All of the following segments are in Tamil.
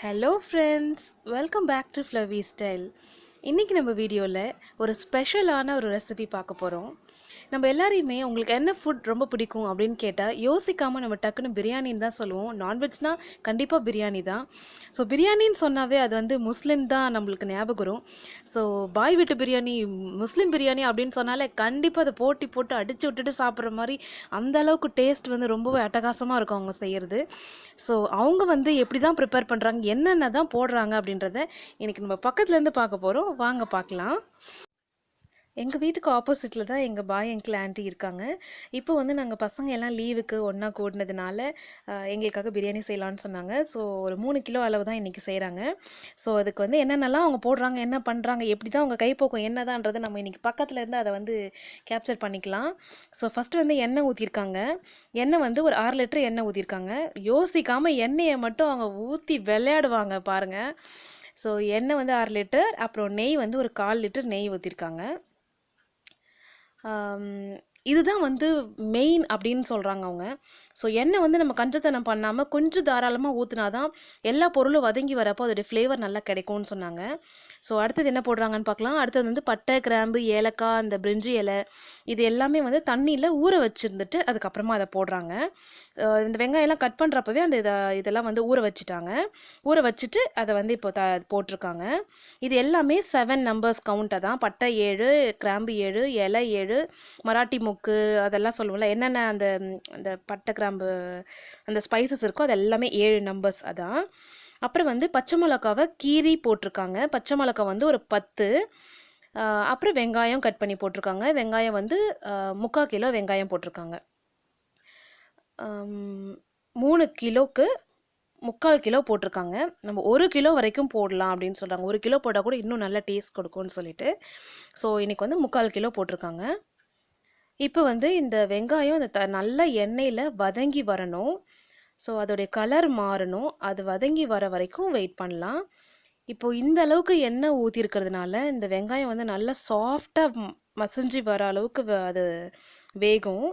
Hello friends, welcome back to Flavi Style. இன்றைக்கி நம்ம வீடியோவில் ஒரு ஸ்பெஷலான ஒரு ரெசிபி பார்க்க போகிறோம். நம்ம எல்லாரையுமே உங்களுக்கு என்ன ஃபுட் ரொம்ப பிடிக்கும் அப்படின்னு கேட்டால் யோசிக்காமல் நம்ம டக்குன்னு பிரியாணின்னு தான் சொல்லுவோம். நான்வெஜ்னால் கண்டிப்பாக பிரியாணி தான். ஸோ பிரியாணின்னு சொன்னாவே அது வந்து முஸ்லீம் தான் நம்மளுக்கு ஞாபகம் வரும். ஸோ பாய் வீட்டு பிரியாணி, முஸ்லீம் பிரியாணி அப்படின்னு சொன்னாலே கண்டிப்பாக அதை போட்டி போட்டு அடித்து விட்டுட்டு சாப்பிட்ற மாதிரி அந்த அளவுக்கு டேஸ்ட் வந்து ரொம்பவே அட்டகாசமாக இருக்கும் அவங்க செய்கிறது. ஸோ அவங்க வந்து எப்படி தான் ப்ரிப்பேர் பண்ணுறாங்க, என்னென்ன தான் போடுறாங்க அப்படின்றத இன்றைக்கி நம்ம பக்கத்துலேருந்து பார்க்க போகிறோம். வாங்க பார்க்கலாம். எங்கள் வீட்டுக்கு ஆப்போசிட்டில் தான் எங்கள் பாய் அங்கிள் ஆண்டி இருக்காங்க. இப்போ வந்து நாங்கள் பசங்க எல்லாம் லீவுக்கு ஒன்றா கூடினதுனால எங்களுக்காக பிரியாணி செய்யலான்னு சொன்னாங்க. ஸோ ஒரு 3 கிலோ அளவு தான் இன்றைக்கி செய்கிறாங்க. ஸோ அதுக்கு வந்து என்னென்னலாம் அவங்க போடுறாங்க, என்ன பண்ணுறாங்க, எப்படி தான் அவங்க கைப்போக்கம் என்னதான்றதை நம்ம இன்றைக்கி பக்கத்தில் இருந்து அதை வந்து கேப்சர் பண்ணிக்கலாம். ஸோ ஃபஸ்ட்டு வந்து எண்ணெய் ஊற்றிருக்காங்க. எண்ணெய் வந்து ஒரு 6 லிட்டர் எண்ணெய் ஊற்றிருக்காங்க. யோசிக்காமல் எண்ணெயை மட்டும் அவங்க ஊற்றி விளையாடுவாங்க பாருங்கள். ஸோ எண்ணெய் வந்து 6 லிட்டர், அப்புறம் நெய் வந்து ஒரு 1/4 லிட்டர் நெய் ஊற்றிருக்காங்க. இதுதான் வந்து மெயின் அப்படின்னு சொல்கிறாங்க அவங்க. ஸோ எண்ணெய் வந்து நம்ம கஞ்சத்தனம் பண்ணாமல் கொஞ்சம் தாராளமாக ஊற்றினா தான் எல்லா பொருளும் வதங்கி வரப்போ அதோடய ஃப்ளேவர் நல்லா கிடைக்கும்னு சொன்னாங்க. ஸோ அடுத்தது என்ன போடுறாங்கன்னு பார்க்கலாம். அடுத்தது வந்து பட்டை, கிராம்பு, ஏலக்காய், அந்த பிரிஞ்சி இலை, இது எல்லாமே வந்து தண்ணியில் ஊற வச்சுருந்துட்டு அதுக்கப்புறமா அதை போடுறாங்க. இந்த வெங்காயம்லாம் கட் பண்ணுறப்பவே அந்த இதெல்லாம் வந்து ஊற வச்சுட்டாங்க. ஊற வச்சுட்டு அதை வந்து இப்போ போட்டிருக்காங்க. இது எல்லாமே 7 நம்பர்ஸ் கவுண்ட்டை தான். பட்டை 7, கிராம்பு 7, இலை 7, மராட்டி முக்கு அதெல்லாம் சொல்லுவோம்ல, என்னென்ன அந்த அந்த பட்டை கிராம்பு அந்த ஸ்பைசஸ் இருக்கோ அது எல்லாமே 7 நம்பர்ஸ் அதான். அப்புறம் வந்து பச்சை மிளகாவை கீரி போட்டிருக்காங்க. பச்சை மிளகா வந்து ஒரு 10. அப்புறம் வெங்காயம் கட் பண்ணி போட்டிருக்காங்க. வெங்காயம் வந்து 3/4 கிலோ வெங்காயம் போட்டிருக்காங்க. 3 கிலோவுக்கு 3/4 கிலோ போட்டிருக்காங்க. நம்ம 1 கிலோ வரைக்கும் போடலாம் அப்படின்னு சொல்கிறாங்க. 1 கிலோ போட்டால் கூட இன்னும் நல்ல டேஸ்ட் கொடுக்கும்னு சொல்லிட்டு ஸோ இன்றைக்கி வந்து 3/4 கிலோ போட்டிருக்காங்க. இப்போ வந்து இந்த வெங்காயம் அந்த நல்ல எண்ணெயில் வதங்கி வரணும். ஸோ அதோடைய கலர் மாறணும். அது வதங்கி வர வரைக்கும் வெயிட் பண்ணலாம். இப்போது இந்த அளவுக்கு எண்ணெய் ஊற்றிருக்கிறதுனால இந்த வெங்காயம் வந்து நல்லா சாஃப்டாக மசிஞ்சு வர அளவுக்கு அது வேகும்.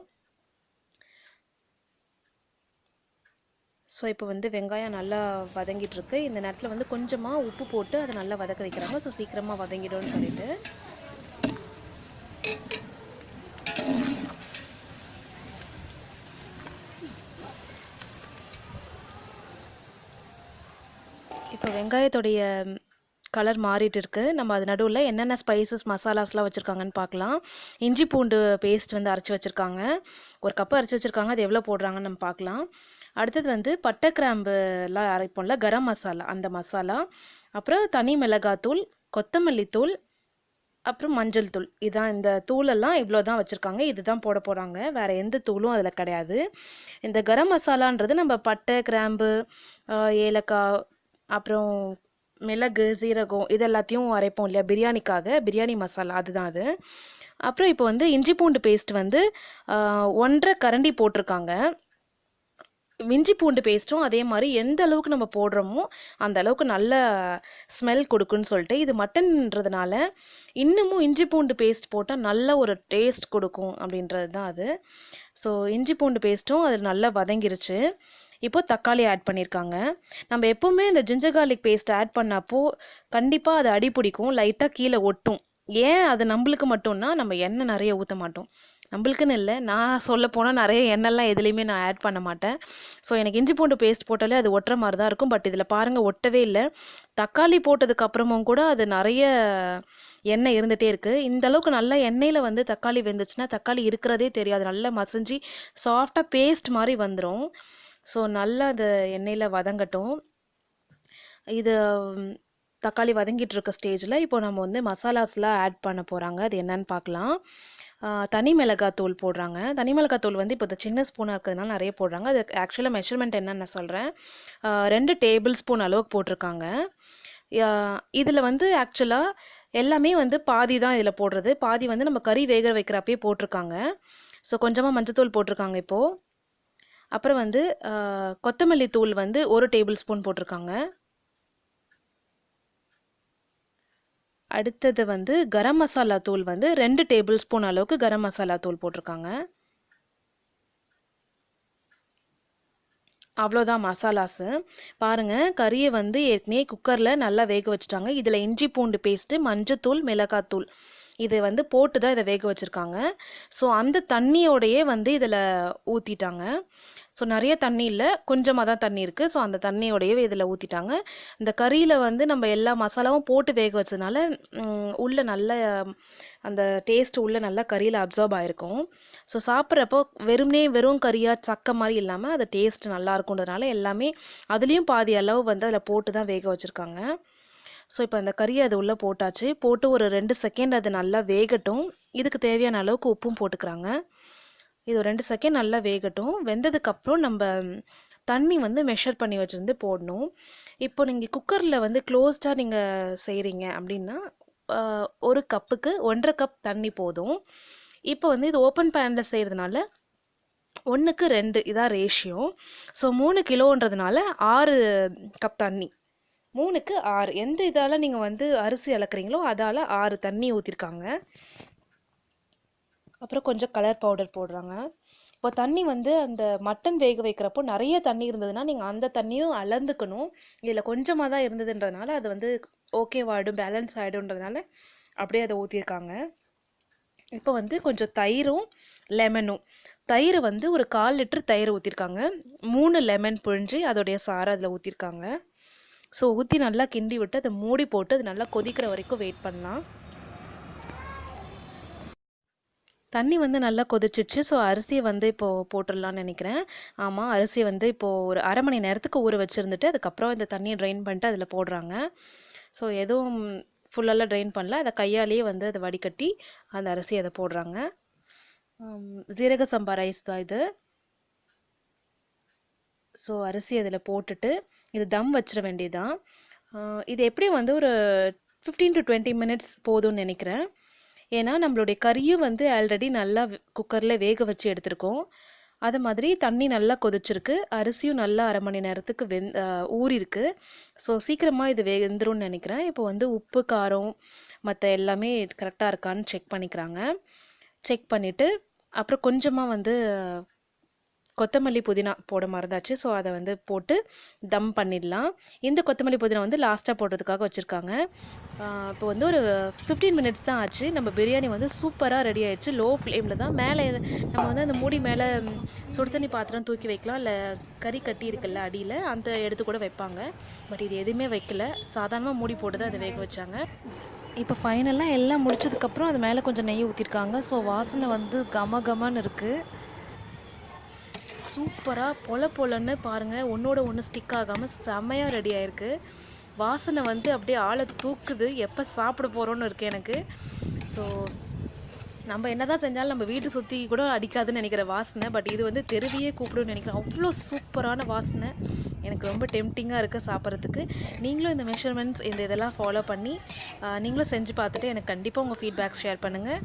ஸோ இப்போ வந்து வெங்காயம் நல்லா வதங்கிட்டுருக்கு. இந்த நேரத்தில் வந்து கொஞ்சமாக உப்பு போட்டு அதை நல்லா வதக்க வைக்கிறாங்க. ஸோ சீக்கிரமாக வதங்கிடும்னு சொல்லிட்டு இப்போ வெங்காயத்துடைய கலர் மாறிட்டு இருக்கு. நம்ம அது நடுவில் என்னென்ன ஸ்பைசஸ் மசாலாஸ்லாம் வச்சுருக்காங்கன்னு பார்க்கலாம். இஞ்சி பூண்டு பேஸ்ட் வந்து அரைச்சி வச்சுருக்காங்க. 1 கப்பு அரைச்சி வச்சுருக்காங்க. அது எவ்வளோ போடுறாங்கன்னு நம்ம பார்க்கலாம். அடுத்தது வந்து பட்டை கிராம்புலாம் அரைப்போம்ல, கரம் மசாலா, அந்த மசாலா, அப்புறம் தனி மிளகாத்தூள், கொத்தமல்லி தூள், அப்புறம் மஞ்சள் தூள். இதான் இந்த தூளெல்லாம் இவ்வளோ தான் வச்சுருக்காங்க. இது தான் போட போகிறாங்க. வேறு எந்த தூளும் அதில் கிடையாது. இந்த கரம் மசாலான்றது நம்ம பட்டை, கிராம்பு, ஏலக்காய், அப்புறம் மிளகு, சீரகம் இது எல்லாத்தையும் அரைப்போம் இல்லையா பிரியாணிக்காக, பிரியாணி மசாலா அதுதான் அது. அப்புறம் இப்போ வந்து இஞ்சி பூண்டு பேஸ்ட் வந்து 1.5 கரண்டி போட்டிருக்காங்க. இஞ்சி பூண்டு பேஸ்ட்டும் அதே மாதிரி எந்த அளவுக்கு நம்ம போடுறோமோ அந்த அளவுக்கு நல்ல ஸ்மெல் கொடுக்குன்னு சொல்லிட்டு, இது மட்டன்ன்றதுனால இன்னமும் இஞ்சி பூண்டு பேஸ்ட் போட்டால் நல்ல ஒரு டேஸ்ட் கொடுக்கும் அப்படின்றது தான் அது. ஸோ இஞ்சி பூண்டு பேஸ்ட்டும் அது நல்லா வதங்கிருச்சு. இப்போது தக்காளி ஆட் பண்ணியிருக்காங்க. நம்ம எப்போவுமே இந்த ஜிஞ்சர் கார்லிக் பேஸ்ட் ஆட் பண்ணப்போ கண்டிப்பாக அது அடி பிடிக்கும், லைட்டாக கீழே ஒட்டும். ஏன் அது நம்மளுக்கு மட்டும்னா நம்ம எண்ணெய் நிறைய ஊற்ற மாட்டோம். நம்மளுக்குன்னு இல்லை, நான் சொல்ல போனால் நிறைய எண்ணெய்லாம் எதுலேயுமே நான் ஆட் பண்ண மாட்டேன். ஸோ எனக்கு இஞ்சி பூண்டு பேஸ்ட் போட்டாலே அது ஒட்டுற மாதிரி தான் இருக்கும். பட் இதில் பாருங்கள் ஒட்டவே இல்லை. தக்காளி போட்டதுக்கப்புறமும் கூட அது நிறைய எண்ணெய் இருந்துகிட்டே இருக்குது. இந்த அளவுக்கு நல்லா எண்ணெயில் வந்து தக்காளி வெந்துச்சுன்னா தக்காளி இருக்கிறதே தெரியாது, நல்லா மசிஞ்சு சாஃப்டாக பேஸ்ட் மாதிரி வந்துடும். ஸோ நல்லா அது எண்ணெயில் வதங்கட்டும். இது தக்காளி வதங்கிட்டு இருக்க ஸ்டேஜில் இப்போ நம்ம வந்து மசாலாஸ்லாம் ஆட் பண்ண போகிறாங்க. அது என்னன்னு பார்க்கலாம். தனி மிளகாத்தூள் போடுறாங்க. தனி மிளகாத்தூள் வந்து இப்போ இந்த சின்ன ஸ்பூனாக இருக்கிறதுனால நிறைய போடுறாங்க. அது ஆக்சுவலாக மெஷர்மெண்ட் என்னன்னு நான் சொல்கிறேன். 2 டேபிள் ஸ்பூன் அளவுக்கு போட்டிருக்காங்க. இதில் வந்து ஆக்சுவலாக எல்லாமே வந்து பாதி தான் இதில் போடுறது, பாதி வந்து நம்ம கறி வேக வைக்கிறப்பே போட்டிருக்காங்க. ஸோ கொஞ்சமாக மஞ்சத்தூள் போட்டிருக்காங்க இப்போது. அப்புறம் வந்து கொத்தமல்லி தூள் வந்து 1 டேபிள் ஸ்பூன் போட்டிருக்காங்க. அடுத்தது வந்து கரம் மசாலா தூள் வந்து 2 டேபிள் ஸ்பூன் அளவுக்கு கரம் மசாலா தூள் போட்டிருக்காங்க. அவ்வளோதான் மசாலாஸு. பாருங்கள், கறியை வந்து ஏற்கனவே குக்கரில் நல்லா வேக வச்சுட்டாங்க. இதில் இஞ்சி பூண்டு பேஸ்ட்டு, மஞ்சத்தூள், மிளகாத்தூள் இது வந்து போட்டு தான் இதை வேக வச்சுருக்காங்க. ஸோ அந்த தண்ணியோடையே வந்து இதில் ஊற்றிட்டாங்க. ஸோ நிறைய தண்ணி இல்லை, கொஞ்சமாக தான் தண்ணி இருக்குது. ஸோ அந்த தண்ணியோடையவே இதில் ஊற்றிட்டாங்க. இந்த கறியில் வந்து நம்ம எல்லா மசாலாவும் போட்டு வேக வச்சதுனால உள்ளே நல்ல அந்த டேஸ்ட் உள்ளே நல்லா கறியில் அப்சார்ப் ஆகிருக்கும். ஸோ சாப்பிட்றப்போ வெறும் கறியாக சக்கை மாதிரி இல்லாமல் அது டேஸ்ட் நல்லா இருக்குன்றதுனால எல்லாமே அதுலேயும் பாதி அளவு வந்து அதில் போட்டு தான் வேக வச்சுருக்காங்க. ஸோ இப்போ அந்த கறியை அது உள்ளே போட்டாச்சு. போட்டு ஒரு 2 செகண்ட் அது நல்லா வேகட்டும். இதுக்கு தேவையான அளவுக்கு உப்பும் போட்டுக்கிறாங்க. இது 2 செகண்ட் நல்லா வேகட்டும். வெந்ததுக்கப்புறம் நம்ம தண்ணி வந்து மெஷர் பண்ணி வச்சுருந்து போடணும். இப்போ நீங்கள் குக்கரில் வந்து க்ளோஸ்டாக நீங்கள் செய்கிறீங்க அப்படின்னா 1 கப்புக்கு 1.5 கப் தண்ணி போதும். இப்போ வந்து இது ஓப்பன் பேனில் செய்கிறதுனால 1க்கு 2 இதான் ரேஷியோ. ஸோ 3 கிலோன்றதுனால 6 கப் தண்ணி, 3க்கு 6. எந்த இதால் நீங்கள் வந்து அரிசி அளக்குறீங்களோ அதால் 6 தண்ணி ஊற்றிருக்காங்க. அப்புறம் கொஞ்சம் கலர் பவுடர் போடுறாங்க. இப்போ தண்ணி வந்து அந்த மட்டன் வேக வைக்கிறப்போ நிறைய தண்ணி இருந்ததுன்னா நீங்கள் அந்த தண்ணியும் அளந்துக்கணும். இதில் கொஞ்சமாக தான் இருந்ததுன்றதுனால அது வந்து ஓகேவாகிடும், பேலன்ஸ் ஆகிடும்ன்றதுனால அப்படியே அதை ஊற்றிருக்காங்க. இப்போ வந்து கொஞ்சம் தயிரும் லெமனும், தயிர் வந்து ஒரு 1/4 லிட்டர் தயிர் ஊற்றிருக்காங்க. 3 லெமன் புழிஞ்சு அதோடைய சாறை அதில் ஊற்றிருக்காங்க. ஸோ ஊற்றி நல்லா கிண்டி விட்டு அதை மூடி போட்டு அது நல்லா கொதிக்கிற வரைக்கும் வெயிட் பண்ணலாம். தண்ணி வந்து நல்லா கொதிச்சிச்சு. ஸோ அரிசியை வந்து இப்போது போட்டுடலான்னு நினைக்கிறேன். ஆமாம், அரிசியை வந்து இப்போது ஒரு 1/2 மணி நேரத்துக்கு ஊற வச்சுருந்துட்டு அதுக்கப்புறம் இந்த தண்ணியை ட்ரெயின் பண்ணிட்டு அதில் போடுறாங்க. ஸோ எதுவும் ஃபுல்லெல்லாம் ட்ரெயின் பண்ணல, அதை கையாலேயே வந்து அதை வடிகட்டி அந்த அரிசி அதை போடுறாங்க. ஜீரக சம்பா ரைஸ் தான் இது. ஸோ அரிசி அதில் போட்டுட்டு இது தம் வச்சிட வேண்டியதுதான். இது எப்படி வந்து ஒரு 15 to 20 மினிட்ஸ் போதும்னு நினைக்கிறேன். ஏன்னா நம்மளுடைய கறியும் வந்து ஆல்ரெடி நல்லா குக்கரில் வேக வச்சு எடுத்துருக்கோம். அது மாதிரி தண்ணி நல்லா கொதிச்சிருக்கு, அரிசியும் நல்லா 1/2 மணி நேரத்துக்கு ஊறிருக்கு. ஸோ சீக்கிரமாக இது வெந்துரும்னு நினைக்கிறேன். இப்போ வந்து உப்பு, காரம் மற்ற எல்லாமே கரெக்டாக இருக்கான்னு செக் பண்ணிக்கிறாங்க. செக் பண்ணிவிட்டு அப்புறம் கொஞ்சமாக வந்து கொத்தமல்லி புதினா போட மறந்தாச்சு. ஸோ அதை வந்து போட்டு தம் பண்ணிடலாம். இந்த கொத்தமல்லி புதினா வந்து லாஸ்ட்டாக போடுறதுக்காக வச்சுருக்காங்க. இப்போ வந்து ஒரு 15 மினிட்ஸ் தான் ஆச்சு. நம்ம பிரியாணி வந்து சூப்பராக ரெடி ஆகிடுச்சு. லோ ஃப்ளேமில் தான். மேலே நம்ம வந்து அந்த மூடி மேலே சுடு தண்ணி பாத்திரம் தூக்கி வைக்கலாம், இல்லை கறி கட்டி இருக்குல்ல அடியில் அந்த எடுத்து கூட வைப்பாங்க. பட் இது எதுவுமே வைக்கல, சாதாரணமாக மூடி போட்டு தான் அதை வேக வச்சாங்க. இப்போ ஃபைனலாக எல்லாம் முடிச்சதுக்கப்புறம் அது மேலே கொஞ்சம் நெய் ஊற்றிருக்காங்க. ஸோ வாசனை வந்து கமன்னு இருக்குது. சூப்பராக பொலன்னு பாருங்கள், ஒன்றோட ஒன்று ஸ்டிக் ஆகாமல் செம்மையாக ரெடி ஆகிருக்கு. வாசனை வந்து அப்படியே ஆளை தூக்குது. எப்போ சாப்பிட போகிறோன்னு இருக்குது எனக்கு. ஸோ நம்ம என்ன தான் செஞ்சாலும் நம்ம வீட்டு சுற்றி கூட அடிக்காதுன்னு நினைக்கிற வாசனை, பட் இது வந்து தெருவியே கூப்பிடுன்னு நினைக்கிறேன். அவ்வளோ சூப்பரான வாசனை, எனக்கு ரொம்ப டெம்டிங்காக இருக்குது சாப்பிட்றதுக்கு. நீங்களும் இந்த மெஷர்மெண்ட்ஸ் இந்த இதெல்லாம் ஃபாலோ பண்ணி நீங்களும் செஞ்சு பார்த்துட்டு எனக்கு கண்டிப்பாக உங்கள் ஃபீட்பேக்ஸ் ஷேர் பண்ணுங்கள்.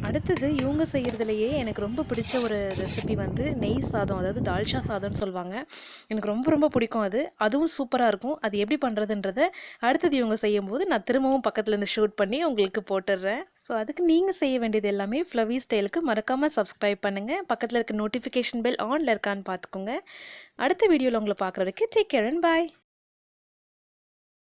அடுத்தது இவங்க செய்கிறதுலையே எனக்கு ரொம்ப பிடிச்ச ஒரு ரெசிபி வந்து நெய் சாதம், அதாவது தால்ச்சா சாதம்னு சொல்லுவாங்க. எனக்கு ரொம்ப பிடிக்கும் அது. அதுவும் சூப்பராக இருக்கும். அது எப்படி பண்ணுறதுன்றத அடுத்தது இவங்க செய்யும்போது நான் திரும்பவும் பக்கத்துலேருந்து ஷூட் பண்ணி உங்களுக்கு போட்டுடுறேன். ஸோ அதுக்கு நீங்கள் செய்ய வேண்டியது எல்லாமே ஃப்ளவி ஸ்டைலுக்கு மறக்காமல் சப்ஸ்கிரைப் பண்ணுங்கள். பக்கத்தில் இருக்க நோட்டிஃபிகேஷன் பெல் ஆனில் இருக்கான்னு பார்த்துக்கோங்க. அடுத்த வீடியோவில் உங்களை பார்க்குற வரைக்கும் டேக் கேர் அண்ட் பாய்.